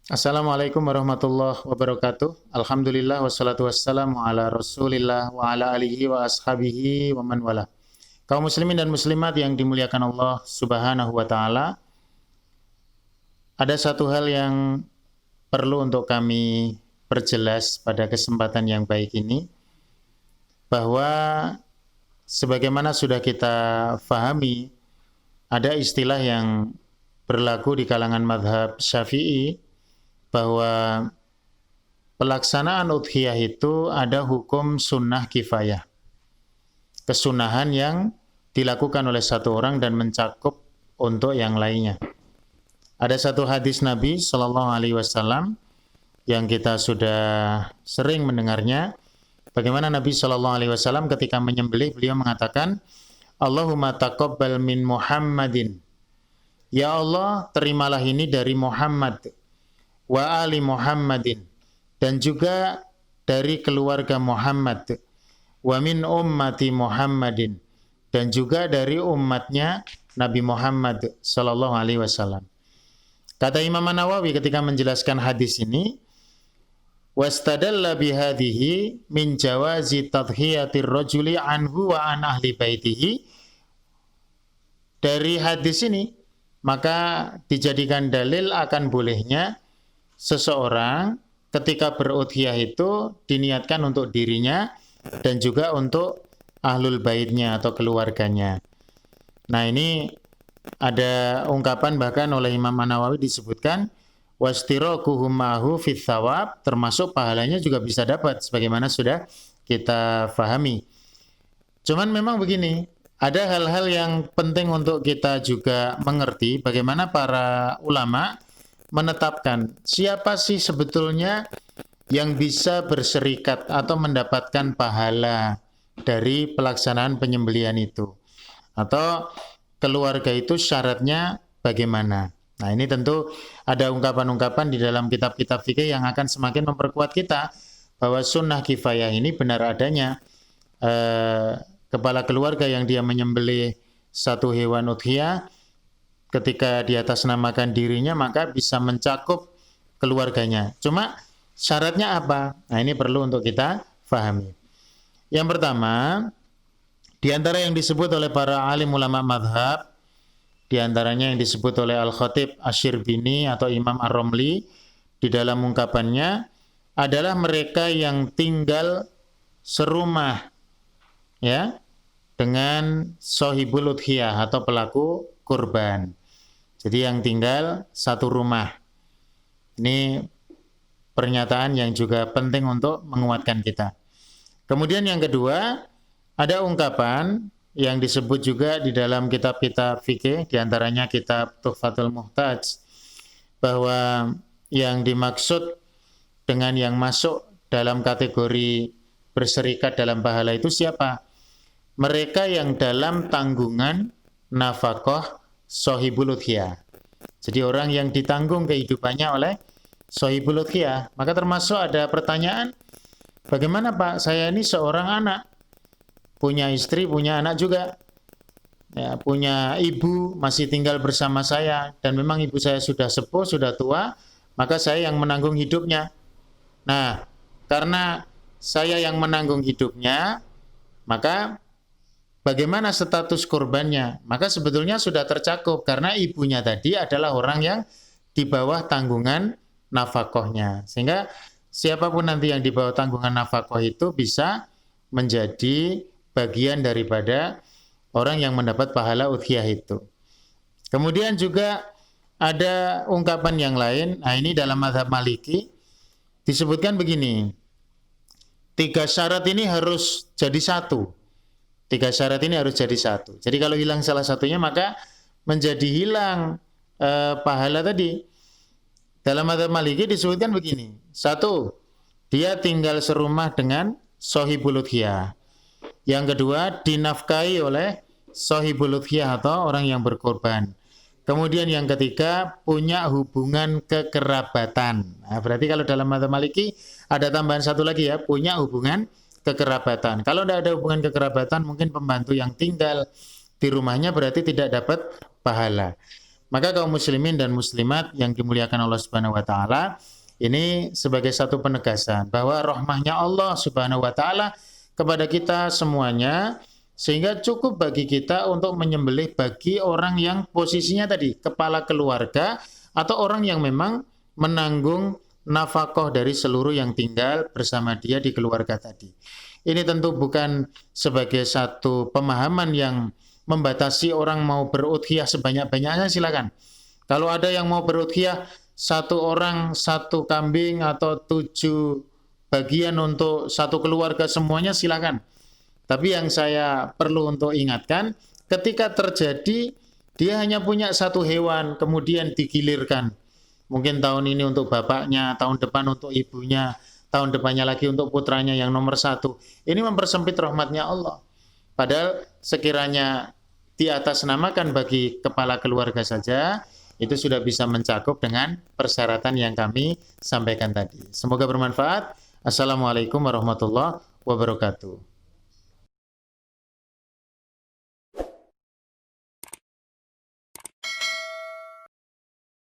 Assalamualaikum warahmatullahi wabarakatuh. Alhamdulillah wassalatu wassalamu ala Rasulillah wa ala alihi wa ashabihi wa man wala. Kaum muslimin dan muslimat yang dimuliakan Allah Subhanahu wa taala, ada satu hal yang perlu untuk kami perjelas pada kesempatan yang baik ini, bahwa sebagaimana sudah kita fahami, ada istilah yang berlaku di kalangan mazhab Syafi'i bahwa pelaksanaan udhiyah itu ada hukum sunnah kifayah. Kesunahan yang dilakukan oleh satu orang dan mencakup untuk yang lainnya. Ada satu hadis Nabi Shallallahu Alaihi Wasallam yang kita sudah sering mendengarnya. Bagaimana Nabi Shallallahu Alaihi Wasallam ketika menyembelih, beliau mengatakan, Allahumma taqabbal min Muhammadin. Ya Allah, terimalah ini dari Muhammad wa ali Muhammadin, dan juga dari keluarga Muhammad, wa min ummati Muhammadin, dan juga dari umatnya Nabi Muhammad sallallahu alaihi wasallam. Kata Imam Nawawi ketika menjelaskan hadis ini, wastadalla bihadhihi min jawazi tadhiyatir rajuli anhu wa an ahli baitihi. Dari hadis ini maka dijadikan dalil akan bolehnya seseorang ketika berudhiyah itu diniatkan untuk dirinya dan juga untuk ahlul baitnya atau keluarganya. Nah, ini ada ungkapan bahkan oleh Imam Nawawi disebutkan wastirakuhum ma'hu fits thawab, termasuk pahalanya juga bisa dapat sebagaimana sudah kita fahami. Cuman memang begini, ada hal-hal yang penting untuk kita juga mengerti bagaimana para ulama menetapkan siapa sih sebetulnya yang bisa berserikat atau mendapatkan pahala dari pelaksanaan penyembelihan itu, atau keluarga itu syaratnya bagaimana. Nah, ini tentu ada ungkapan-ungkapan di dalam kitab-kitab fikih yang akan semakin memperkuat kita bahwa sunnah kifayah ini benar adanya. Kepala keluarga yang dia menyembelih satu hewan udhiyah, ketika di atas namakan dirinya maka bisa mencakup keluarganya. Cuma syaratnya apa? Nah, ini perlu untuk kita fahami. Yang pertama, di antara yang disebut oleh para alim ulama madhab, di antaranya yang disebut oleh Al-Khatib Asy-Syirbini atau Imam Ar-Romli di dalam ungkapannya adalah mereka yang tinggal serumah ya dengan sahibul udhiyah atau pelaku kurban. Jadi yang tinggal satu rumah. Ini pernyataan yang juga penting untuk menguatkan kita. Kemudian yang kedua, ada ungkapan yang disebut juga di dalam kitab-kitab fikih, di antaranya kitab Tuhfatul Muhtaj, bahwa yang dimaksud dengan yang masuk dalam kategori berserikat dalam pahala itu siapa? Mereka yang dalam tanggungan nafkah sahibul udhiyah. Jadi orang yang ditanggung kehidupannya oleh sahibul udhiyah. Maka termasuk ada pertanyaan, bagaimana Pak, saya ini seorang anak, punya istri, punya anak juga, ya, punya ibu, masih tinggal bersama saya, dan memang ibu saya sudah sepuh, sudah tua, maka saya yang menanggung hidupnya. Nah, karena saya yang menanggung hidupnya, maka bagaimana status korbannya? Maka sebetulnya sudah tercakup, karena ibunya tadi adalah orang yang di bawah tanggungan nafkahnya. Sehingga siapapun nanti yang di bawah tanggungan nafkah itu bisa menjadi bagian daripada orang yang mendapat pahala udhiyah itu. Kemudian juga ada ungkapan yang lain, nah ini dalam mazhab Maliki disebutkan begini, 3 syarat ini harus jadi satu. 3 syarat ini harus jadi satu. Jadi kalau hilang salah satunya maka menjadi hilang pahala tadi. Dalam mazhab Maliki disebutkan begini, 1, dia tinggal serumah dengan sahibul udhiyah. Yang kedua, dinafkahi oleh sahibul udhiyah atau orang yang berkorban. Kemudian yang ketiga, punya hubungan kekerabatan. Nah, berarti kalau dalam mazhab Maliki ada tambahan satu lagi ya, punya hubungan kekerabatan. Kalau tidak ada hubungan kekerabatan, mungkin pembantu yang tinggal di rumahnya berarti tidak dapat pahala. Maka kaum muslimin dan muslimat yang dimuliakan Allah Subhanahu wa taala, ini sebagai satu penegasan bahwa rahmahnya Allah Subhanahu wa taala kepada kita semuanya, sehingga cukup bagi kita untuk menyembelih bagi orang yang posisinya tadi kepala keluarga atau orang yang memang menanggung nafkah dari seluruh yang tinggal bersama dia di keluarga tadi. Ini tentu bukan sebagai satu pemahaman yang membatasi orang mau berudhiyah sebanyak-banyaknya, silakan. Kalau ada yang mau berudhiyah satu orang satu kambing atau 7 bagian untuk satu keluarga semuanya, silakan. Tapi yang saya perlu untuk ingatkan, ketika terjadi dia hanya punya satu hewan kemudian digilirkan. Mungkin tahun ini untuk bapaknya, tahun depan untuk ibunya, tahun depannya lagi untuk putranya yang nomor 1. Ini mempersempit rahmatnya Allah. Padahal sekiranya di atas namakan bagi kepala keluarga saja, itu sudah bisa mencakup dengan persyaratan yang kami sampaikan tadi. Semoga bermanfaat. Assalamualaikum warahmatullahi wabarakatuh.